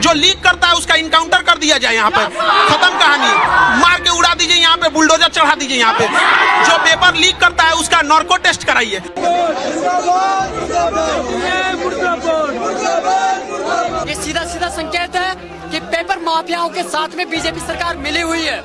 जो लीक करता है उसका इनकाउंटर कर दिया जाए, यहाँ पे खत्म कहानी, मार के उड़ा दीजिए, यहाँ पे बुलडोजर चढ़ा दीजिए, यहाँ पे जो पेपर लीक करता है उसका नार्को टेस्ट कराइए। ये सीधा सीधा संकेत है कि पेपर माफियाओं के साथ में बीजेपी सरकार मिली हुई है।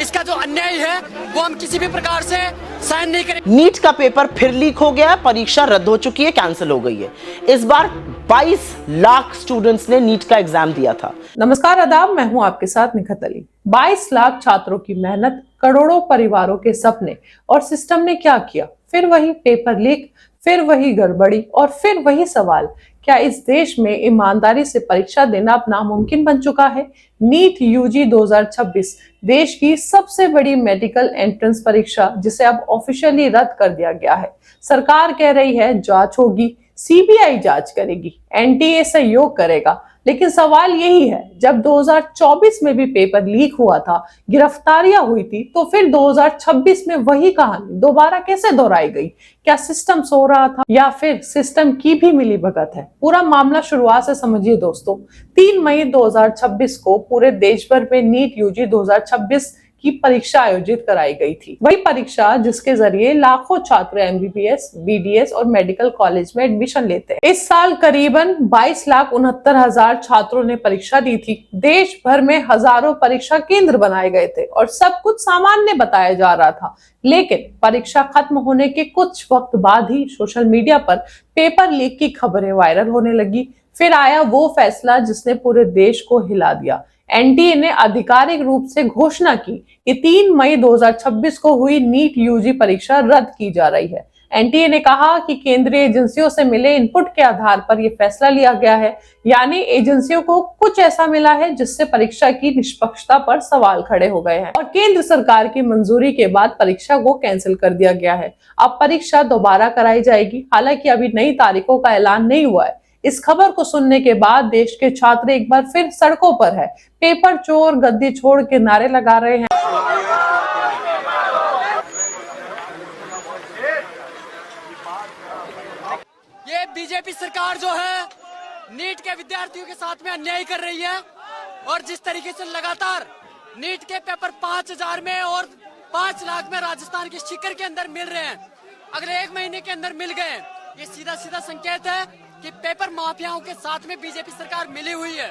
इसका जो अन्याय है वो हम किसी भी प्रकार से सहन नहीं करेंगे। नीट का पेपर फिर लीक हो गया, परीक्षा रद्द हो चुकी है, कैंसिल हो गई है। इस बार 22 लाख स्टूडेंट्स ने नीट का एग्जाम दिया था। नमस्कार, आदाब, मैं हूं आपके साथ निखत अली। 22 लाख छात्रों की मेहनत, करोड़ों परिवारों के सपने, और सिस्टम ने क्या किया? फिर वही पेपर लीक, फिर वही गड़बड़ी और फिर वही सवाल। क्या इस देश में ईमानदारी से परीक्षा देना अब नामुमकिन बन चुका है? नीट यूजी 2026 देश की सबसे बड़ी मेडिकल एंट्रेंस परीक्षा, जिसे अब ऑफिशियली रद्द कर दिया गया है। सरकार कह रही है जांच होगी, सीबीआई जांच करेगी, एनटीए सहयोग करेगा। लेकिन सवाल यही है, जब 2024 में भी पेपर लीक हुआ था, गिरफ्तारियां हुई थी, तो फिर 2026 में वही कहानी दोबारा कैसे दोहराई गई? क्या सिस्टम सो रहा था या फिर सिस्टम की भी मिलीभगत है? पूरा मामला शुरुआत से समझिए दोस्तों। 3 मई 2026 को पूरे देश भर में नीट यूजी 2026 की परीक्षा आयोजित कराई गई थी। वही परीक्षा जिसके जरिए लाखों छात्र एमबीबीएस, बीडीएस और मेडिकल कॉलेज में एडमिशन लेते हैं। इस साल करीबन 22,69,000 छात्रों ने परीक्षा दी थी। देश भर में हजारों परीक्षा केंद्र बनाए गए थे और सब कुछ सामान्य बताया जा रहा था। लेकिन परीक्षा खत्म होने के कुछ वक्त बाद ही सोशल मीडिया पर पेपर लीक की खबरें वायरल होने लगी। फिर आया वो फैसला जिसने पूरे देश को हिला दिया। एनटीए ने आधिकारिक रूप से घोषणा की कि 3 मई 2026 को हुई नीट यूजी परीक्षा रद्द की जा रही है। एनटीए ने कहा कि केंद्रीय एजेंसियों से मिले इनपुट के आधार पर यह फैसला लिया गया है, यानी एजेंसियों को कुछ ऐसा मिला है जिससे परीक्षा की निष्पक्षता पर सवाल खड़े हो गए हैं और केंद्र सरकार की मंजूरी के बाद परीक्षा को कैंसिल कर दिया गया है। अब परीक्षा दोबारा कराई जाएगी, हालांकि अभी नई तारीखों का ऐलान नहीं हुआ है। इस खबर को सुनने के बाद देश के छात्र एक बार फिर सड़कों पर है। पेपर चोर, गद्दी छोड़ के नारे लगा रहे हैं। ये बीजेपी सरकार जो है नीट के विद्यार्थियों के साथ में अन्याय कर रही है और जिस तरीके से लगातार नीट के पेपर 5,000 में और 5 लाख में राजस्थान के सीकर के अंदर मिल रहे हैं, अगले 1 महीने के अंदर मिल गए। ये सीधा सीधा संकेत है कि पेपर माफियाओं के साथ में बीजेपी सरकार मिली हुई है।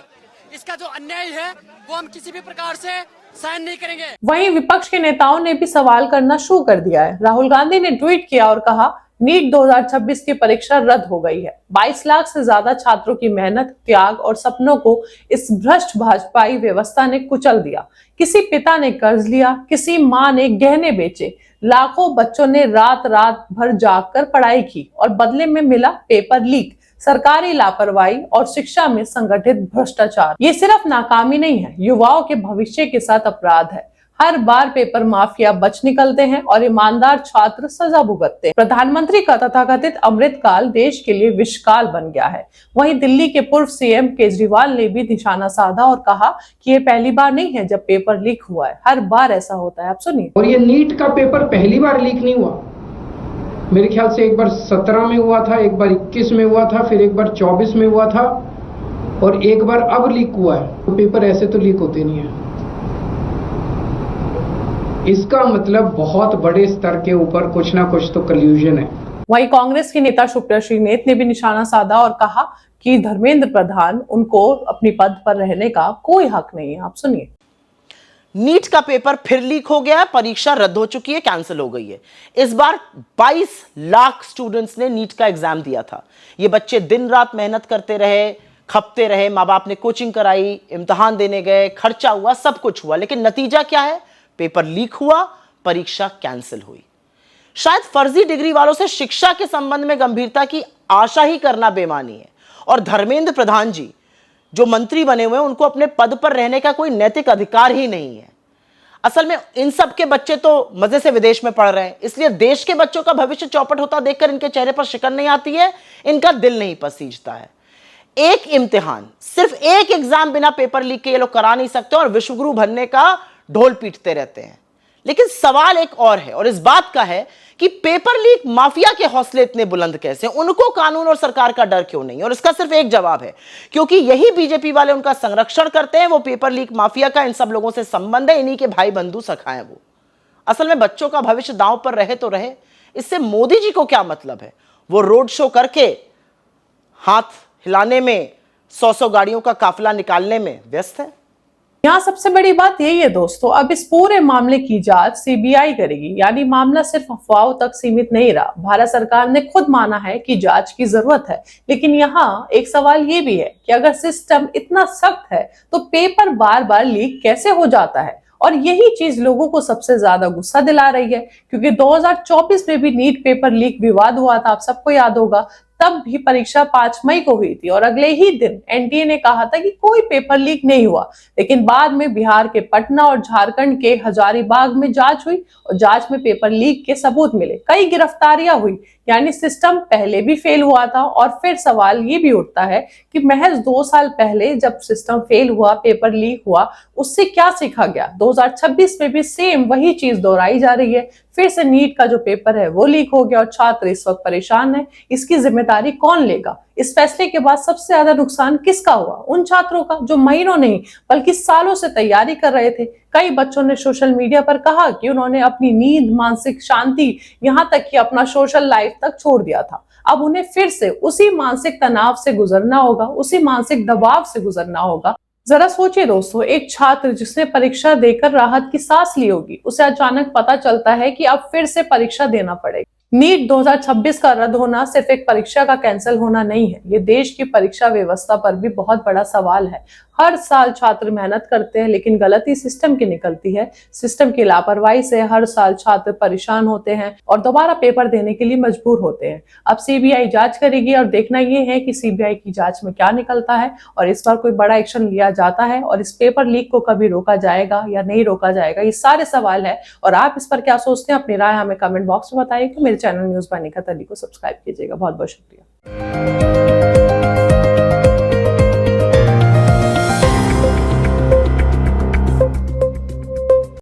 इसका जो अन्याय है वो हम किसी भी प्रकार से सहन नहीं करेंगे। वहीं विपक्ष के नेताओं ने भी सवाल करना शुरू कर दिया है। राहुल गांधी ने ट्वीट किया और कहा, नीट 2026 की परीक्षा रद्द हो गई है। 22 लाख से ज्यादा छात्रों की मेहनत, त्याग और सपनों को इस भ्रष्ट भाजपाई व्यवस्था ने कुचल दिया। किसी पिता ने कर्ज लिया, किसी माँ ने गहने बेचे, लाखों बच्चों ने रात रात भर जागकर पढ़ाई की और बदले में मिला पेपर लीक, सरकारी लापरवाही और शिक्षा में संगठित भ्रष्टाचार। ये सिर्फ नाकामी नहीं है, युवाओं के भविष्य के साथ अपराध है। हर बार पेपर माफिया बच निकलते हैं और ईमानदार छात्र सजा भुगतते हैं। प्रधानमंत्री का तथाकथित अमृतकाल देश के लिए विषकाल बन गया है। वहीं दिल्ली के पूर्व सीएम केजरीवाल ने भी निशाना साधा और कहा कि ये पहली बार नहीं है जब पेपर लीक हुआ है, हर बार ऐसा होता है। आप सुनिए। और ये नीट का पेपर पहली बार लीक नहीं हुआ, मेरे ख्याल से एक बार 17 में हुआ था, एक बार 21 में हुआ था, फिर एक बार 24 में हुआ था और एक बार अब लीक हुआ है। तो पेपर ऐसे तो लीक होते नहीं है। इसका मतलब बहुत बड़े स्तर के ऊपर कुछ ना कुछ तो कल्यूजन है। वहीं कांग्रेस की नेता सुप्रिया श्रीनेत ने भी निशाना साधा और कहा कि धर्मेंद्र प्रधान, उनको अपनी पद पर रहने का कोई हक नहीं है। आप सुनिए। नीट का पेपर फिर लीक हो गया, परीक्षा रद्द हो चुकी है, कैंसिल हो गई है। इस बार 22 लाख स्टूडेंट्स ने नीट का एग्जाम दिया था। ये बच्चे दिन रात मेहनत करते रहे, खपते रहे, माँ बाप ने कोचिंग कराई, इम्तिहान देने गए, खर्चा हुआ, सब कुछ हुआ, लेकिन नतीजा क्या है? पेपर लीक हुआ, परीक्षा कैंसिल हुई। शायद फर्जी डिग्री वालों से शिक्षा के संबंध में गंभीरता की आशा ही करना बेमानी है। और धर्मेंद्र प्रधान जी जो मंत्री बने हुए हैं, उनको अपने पद पर रहने का कोई नैतिक अधिकार ही नहीं है। असल में इन सब के बच्चे तो मजे से विदेश में पढ़ रहे हैं, इसलिए देश के बच्चों का भविष्य चौपट होता देखकर इनके चेहरे पर शिकन नहीं आती है, इनका दिल नहीं पसीजता है। एक इम्तिहान, सिर्फ एक एग्जाम बिना पेपर लीक के ये लोग करा नहीं सकते और विश्वगुरु बनने का ढोल पीटते रहते हैं। लेकिन सवाल एक और है, और इस बात का है कि पेपर लीक माफिया के हौसले इतने बुलंद कैसे, उनको कानून और सरकार का डर क्यों नहीं। और इसका सिर्फ एक जवाब है, क्योंकि यही बीजेपी वाले उनका संरक्षण करते हैं। वो पेपर लीक माफिया का इन सब लोगों से संबंध है, इन्हीं के भाई बंधु सखा हैं वो। असल में बच्चों का भविष्य दांव पर रहे तो रहे, इससे मोदी जी को क्या मतलब है। वो रोड शो करके हाथ हिलाने में, 100 गाड़ियों का काफिला निकालने में व्यस्त है। यहाँ सबसे बड़ी बात यही है दोस्तों, अब इस पूरे मामले की जांच सीबीआई करेगी, यानी मामला सिर्फ अफवाहों तक सीमित नहीं रहा। भारत सरकार ने खुद माना है कि जांच की जरूरत है। लेकिन यहाँ एक सवाल ये भी है कि अगर सिस्टम इतना सख्त है तो पेपर बार बार लीक कैसे हो जाता है। और यही चीज लोगों को सबसे ज्यादा गुस्सा दिला रही है, क्योंकि 2024 में भी नीट पेपर लीक विवाद हुआ था, आप सबको याद होगा। तब भी परीक्षा 5 मई को हुई थी और अगले ही दिन एनटीए ने कहा था कि कोई पेपर लीक नहीं हुआ। लेकिन बाद में बिहार के पटना और झारखंड के हजारीबाग में जांच हुई और जांच में पेपर लीक के सबूत मिले, कई गिरफ्तारियां हुई। यानी सिस्टम पहले भी फेल हुआ था। और फिर सवाल ये भी उठता है कि महज 2 साल पहले जब सिस्टम फेल हुआ, पेपर लीक हुआ, उससे क्या सीखा गया। 2026 में भी सेम वही चीज दोहराई जा रही है। फिर से नीट का जो पेपर है वो लीक हो गया और छात्र इस वक्त परेशान है। इसकी जिम्मेदारी कौन लेगा। इस फैसले के बाद सबसे ज्यादा नुकसान किसका हुआ? उन छात्रों का जो महीनों नहीं बल्कि सालों से तैयारी कर रहे थे। कई बच्चों ने सोशल मीडिया पर कहा कि उन्होंने अपनी नींद, मानसिक शांति, यहाँ तक कि अपना सोशल लाइफ तक छोड़ दिया था। अब उन्हें फिर से उसी मानसिक तनाव से गुजरना होगा, उसी मानसिक दबाव से गुजरना होगा। जरा सोचिए दोस्तों, एक छात्र जिसने परीक्षा देकर राहत की सांस ली होगी, उसे अचानक पता चलता है कि अब फिर से परीक्षा देना पड़ेगा। नीट 2026 का रद्द होना सिर्फ एक परीक्षा का कैंसिल होना नहीं है, ये देश की परीक्षा व्यवस्था पर भी बहुत बड़ा सवाल है। हर साल छात्र मेहनत करते हैं लेकिन गलती सिस्टम की निकलती है। सिस्टम की लापरवाही से हर साल छात्र परेशान होते हैं और दोबारा पेपर देने के लिए मजबूर होते हैं। अब सीबीआई जांच करेगी और देखना ये है कि सीबीआई की जांच में क्या निकलता है और इस बार कोई बड़ा एक्शन लिया जाता है और इस पेपर लीक को कभी रोका जाएगा या नहीं रोका जाएगा। ये सारे सवाल है और आप इस पर क्या सोचते हैं, अपनी राय हमें कमेंट बॉक्स में बताइए। मेरे channel news bye Nikhat Ali को सब्सक्राइब कीजिएगा। बहुत बहुत शुक्रिया।